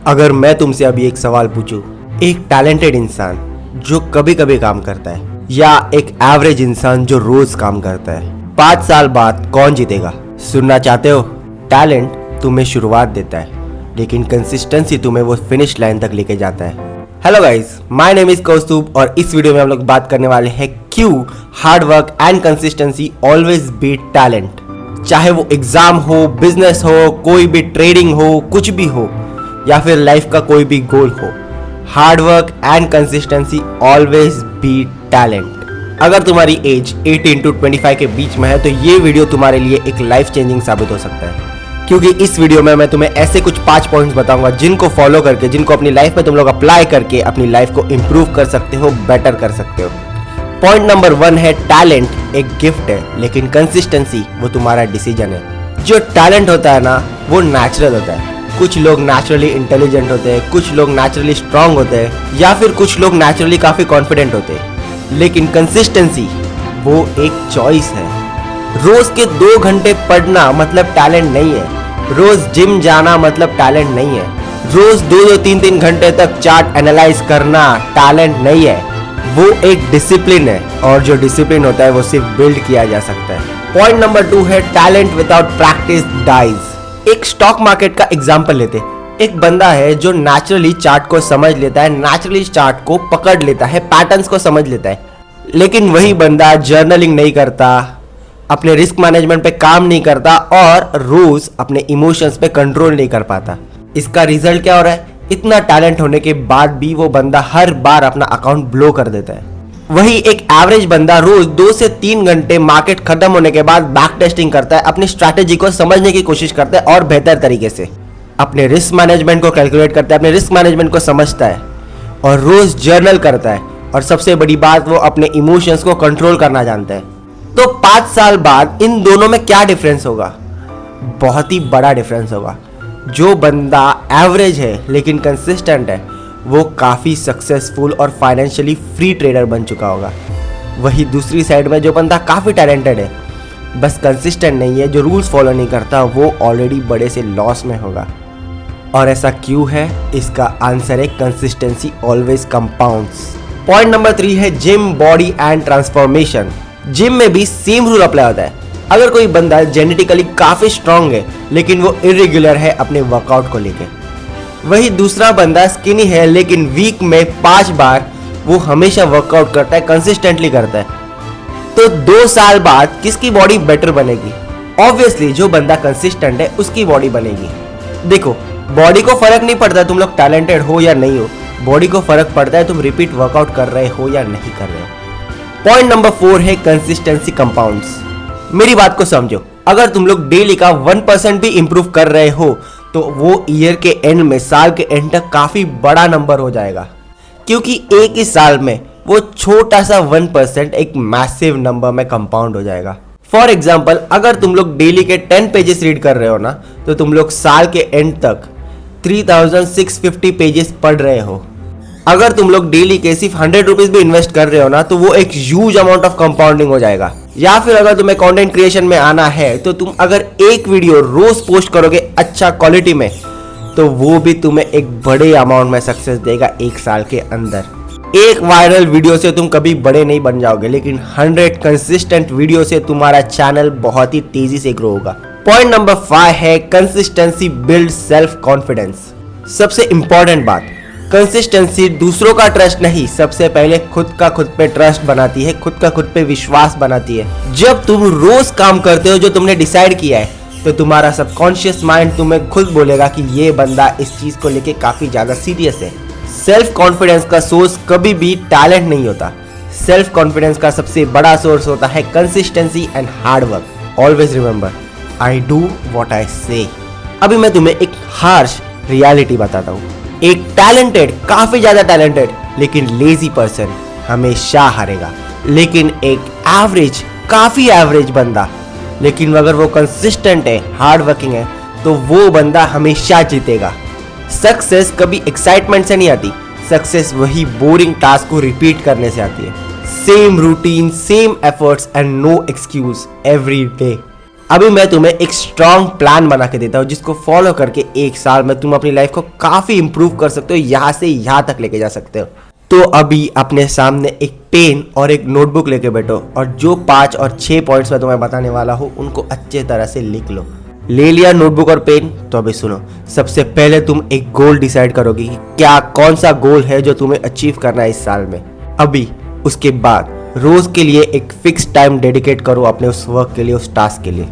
अगर मैं तुमसे अभी एक सवाल पूछूं, एक टैलेंटेड इंसान जो कभी कभी काम करता है या एक एवरेज इंसान जो रोज काम करता है, 5 साल बाद कौन जीतेगा? सुनना चाहते हो? टैलेंट तुम्हें शुरुआत देता है, लेकिन कंसिस्टेंसी तुम्हें वो फिनिश लाइन तक लेके जाता है। Hello guys, my name is Kaustubh और इस वीडियो में हम लोग बात करने वाले हैं क्यों hard work and consistency always beat talent. चाहे वो एग्जाम हो, बिजनेस हो, कोई भी ट्रेडिंग हो, कुछ भी हो, या फिर लाइफ का कोई भी गोल हो, hard work and consistency always beat talent. अगर तुम्हारी एज 18 to 25 के बीच में है तो ये वीडियो तुम्हारे लिए एक लाइफ चेंजिंग साबित हो सकता है, क्योंकि इस वीडियो में मैं तुम्हें ऐसे कुछ 5 पॉइंट्स बताऊंगा जिनको फॉलो करके, जिनको अपनी लाइफ में तुम लोग अप्लाई करके अपनी लाइफ को इंप्रूव कर सकते हो, बेटर कर सकते हो। पॉइंट नंबर 1 है, टैलेंट एक गिफ्ट है, लेकिन कंसिस्टेंसी वो तुम्हारा डिसीजन है। जो टैलेंट होता है ना, वो नेचुरल होता है। कुछ लोग नेचुरली इंटेलिजेंट होते हैं, कुछ लोग नेचुरली स्ट्रांग होते हैं, या फिर कुछ लोग नेचुरली काफी कॉन्फिडेंट होते हैं। लेकिन कंसिस्टेंसी वो एक चॉइस है। रोज के 2 घंटे पढ़ना मतलब टैलेंट नहीं है। रोज जिम जाना मतलब टैलेंट नहीं है। रोज 2-2, 3-3 घंटे तक चार्ट एनालाइज करना टैलेंट नहीं है। वो एक डिसिप्लिन है, और जो डिसिप्लिन होता है वो सिर्फ बिल्ड किया जा सकता है। पॉइंट नंबर 2 है, टैलेंट विदाउट प्रैक्टिस डाइज। एक स्टॉक मार्केट का एग्जांपल लेते। एक बंदा है जो नेचुरली चार्ट को समझ लेता है, नेचुरली चार्ट को पकड़ लेता है, पैटर्न्स को समझ लेता है, लेकिन वही बंदा जर्नलिंग नहीं करता, अपने रिस्क मैनेजमेंट पे काम नहीं करता और रोज अपने इमोशंस पे कंट्रोल नहीं कर पाता। इसका रिजल्ट क्या हो रहा है? इतना टैलेंट होने के बाद भी वो बंदा हर बार अपना अकाउंट ब्लो कर देता है। वही एक एवरेज बंदा रोज 2 से 3 घंटे मार्केट खत्म होने के बाद बैक टेस्टिंग करता है, अपनी स्ट्रैटेजी को समझने की कोशिश करता है और बेहतर तरीके से अपने रिस्क मैनेजमेंट को कैलकुलेट करता है, अपने रिस्क मैनेजमेंट को समझता है और रोज जर्नल करता है, और सबसे बड़ी बात, वो अपने इमोशंस को कंट्रोल करना जानता है। तो 5 साल बाद इन दोनों में क्या डिफरेंस होगा? बहुत ही बड़ा डिफरेंस होगा। जो बंदा एवरेज है लेकिन कंसिस्टेंट है, वो काफ़ी सक्सेसफुल और फाइनेंशियली फ्री ट्रेडर बन चुका होगा। वही दूसरी साइड में जो बंदा काफ़ी टैलेंटेड है, बस कंसिस्टेंट नहीं है, जो रूल्स फॉलो नहीं करता, वो ऑलरेडी बड़े से लॉस में होगा। और ऐसा क्यों है? इसका आंसर है, consistency always compounds. Point number 3 है, gym, body and transformation. Gym में भी सेम रूल अप्लाई होता है। अगर कोई बंदा जेनेटिकली काफ़ी स्ट्रांग है लेकिन वो इरेगुलर है अपने वर्कआउट को लेकर, वही दूसरा बंदा स्किनी है लेकिन वीक में 5 बार वो हमेशा वर्कआउट करता है, कंसिस्टेंटली करता है, तो 2 साल बाद किसकी बॉडी बेटर बनेगी? ऑब्वियसली जो बंदा कंसिस्टेंट है उसकी बॉडी बनेगी। देखो, बॉडी को फर्क नहीं पड़ता तुम लोग टैलेंटेड हो या नहीं हो, बॉडी को फर्क पड़ता है तुम रिपीट वर्कआउट कर रहे हो या नहीं कर रहे हो। पॉइंट नंबर 4 है, कंसिस्टेंसी कंपाउंड्स। मेरी बात को समझो, अगर तुम लोग डेली का 1% भी इंप्रूव कर रहे हो तो वो ईयर के एंड में, साल के एंड तक काफी बड़ा नंबर हो जाएगा, क्योंकि एक ही साल में वो छोटा सा 1% एक मैसिव नंबर में कंपाउंड हो जाएगा। फॉर एग्जाम्पल, अगर तुम लोग डेली के 10 पेजेस रीड कर रहे हो ना, तो तुम लोग साल के एंड तक 3650 पेजेस पढ़ रहे हो। अगर तुम लोग डेली के सिर्फ 100 रुपीज भी इन्वेस्ट कर रहे हो ना, तो वो एक ह्यूज अमाउंट ऑफ कंपाउंडिंग हो जाएगा। या फिर अगर तुम्हें कंटेंट क्रिएशन में आना है तो तुम अगर एक वीडियो रोज पोस्ट करोगे अच्छा क्वालिटी में, तो वो भी तुम्हें एक बड़े अमाउंट में सक्सेस देगा 1 साल के अंदर। एक वायरल वीडियो से तुम कभी बड़े नहीं बन जाओगे, लेकिन 100 कंसिस्टेंट वीडियो से तुम्हारा चैनल बहुत ही तेजी से ग्रो होगा। पॉइंट नंबर 5 है, कंसिस्टेंसी बिल्ड सेल्फ कॉन्फिडेंस। सबसे इंपॉर्टेंट बात, कंसिस्टेंसी दूसरों का ट्रस्ट नहीं, सबसे पहले खुद का खुद पे ट्रस्ट बनाती है, खुद का खुद पे विश्वास बनाती है। जब तुम रोज काम करते हो जो तुमने डिसाइड किया है, तो तुम्हारा सबकॉन्शियस माइंड तुम्हें खुद बोलेगा कि ये बंदा इस चीज को लेके काफी ज्यादा सीरियस है। सेल्फ कॉन्फिडेंस का सोर्स कभी भी टैलेंट नहीं होता। सेल्फ कॉन्फिडेंस का सबसे बड़ा सोर्स होता है consistency and hard work. Always remember, I do what I से। अभी मैं तुम्हें एक हार्श रियलिटी बताता हूँ। एक टैलेंटेड, काफी ज्यादा टैलेंटेड लेकिन लेजी पर्सन हमेशा हारेगा, लेकिन एक एवरेज, काफी एवरेज बंदा, लेकिन अगर वो कंसिस्टेंट है, हार्ड वर्किंग है, तो वो बंदा हमेशा जीतेगा। सक्सेस कभी एक्साइटमेंट से नहीं आती, सक्सेस वही बोरिंग टास्क को रिपीट करने से आती है। Same routine, same efforts and no excuse every day. अभी मैं तुम्हें एक स्ट्रॉन्ग प्लान बना के देता हूँ जिसको फॉलो करके 1 साल में तुम अपनी लाइफ को काफी इंप्रूव कर सकते हो, यहाँ से यहाँ तक लेके जा सकते हो। तो अभी अपने सामने एक पेन और एक नोटबुक लेके बैठो और जो 5 और 6 पॉइंट्स मैं तुम्हें बताने वाला हूँ उनको अच्छे तरह से लिख लो। ले लिया नोटबुक और पेन? तो अभी सुनो, सबसे पहले तुम एक गोल डिसाइड करोगे कि क्या कौन सा गोल है जो तुम्हें अचीव करना है इस साल में। अभी उसके बाद रोज के लिए एक फिक्स टाइम डेडिकेट करो अपने उस वर्क के लिए, उस टास्क के लिए।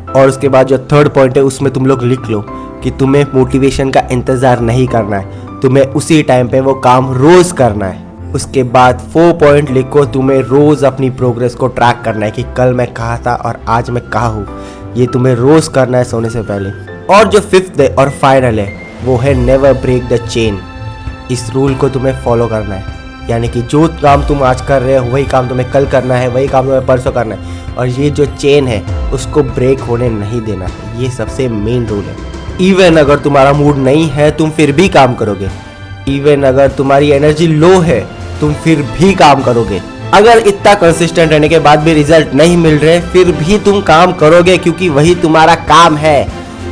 और उसके बाद जो 3rd पॉइंट है उसमें तुम लोग लिख लो कि तुम्हें मोटिवेशन का इंतजार नहीं करना है, तुम्हें उसी टाइम पे वो काम रोज करना है। उसके बाद 4 पॉइंट लिखो, तुम्हें रोज अपनी प्रोग्रेस को ट्रैक करना है कि कल मैं कहाँ था और आज मैं कहाँ हूँ। ये तुम्हें रोज करना है सोने से पहले। और जो 5th है और फाइनल है वो है नेवर ब्रेक द चेन। इस रूल को तुम्हें फॉलो करना है, यानी कि जो काम तुम आज कर रहे हो वही काम तुम्हें कल करना है, वही काम तुम्हें परसों करना है, और ये जो चेन है उसको ब्रेक होने नहीं देना है। ये सबसे मेन रूल है। इवन अगर तुम्हारा मूड नहीं है तुम फिर भी काम करोगे, इवन अगर तुम्हारी एनर्जी लो है तुम फिर भी काम करोगे। अगर इतना कंसिस्टेंट रहने के बाद भी रिजल्ट नहीं मिल रहे फिर भी तुम काम करोगे, क्योंकि वही तुम्हारा काम है,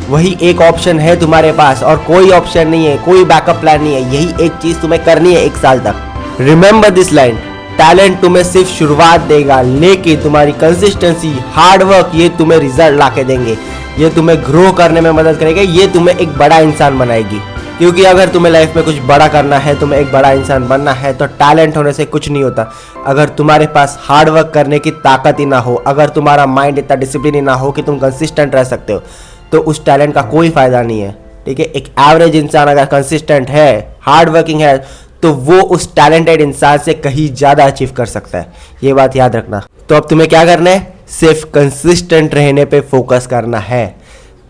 वही एक ऑप्शन है तुम्हारे पास और कोई ऑप्शन नहीं है, कोई बैकअप प्लान नहीं है। यही एक चीज तुम्हें करनी है 1 साल तक। रिमेंबर दिस लाइन, टैलेंट तुम्हें सिर्फ शुरुआत देगा, लेकिन तुम्हारी कंसिस्टेंसी, हार्डवर्क ये तुम्हें रिजल्ट ला के देंगे, ये तुम्हें ग्रो करने में मदद करेगा, ये तुम्हें एक बड़ा इंसान बनाएगी। क्योंकि अगर तुम्हें लाइफ में कुछ बड़ा करना है, तुम्हें एक बड़ा इंसान बनना है, तो टैलेंट होने से कुछ नहीं होता। अगर तुम्हारे पास हार्डवर्क करने की ताकत ही ना हो, अगर तुम्हारा माइंड इतना डिसिप्लिन ही ना हो कि तुम कंसिस्टेंट रह सकते हो, तो उस टैलेंट का कोई फायदा नहीं है। ठीक है, एक एवरेज इंसान अगर कंसिस्टेंट है, हार्ड वर्किंग है, तो वो उस टैलेंटेड इंसान से कहीं ज्यादा अचीव कर सकता है। ये बात याद रखना। तो अब तुम्हें क्या करना है? सिर्फ कंसिस्टेंट रहने पे फोकस करना है।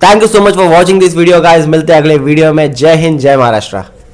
Thank you so much for watching this video guys. मिलते हैं अगले वीडियो में। जय हिंद, जय महाराष्ट्र।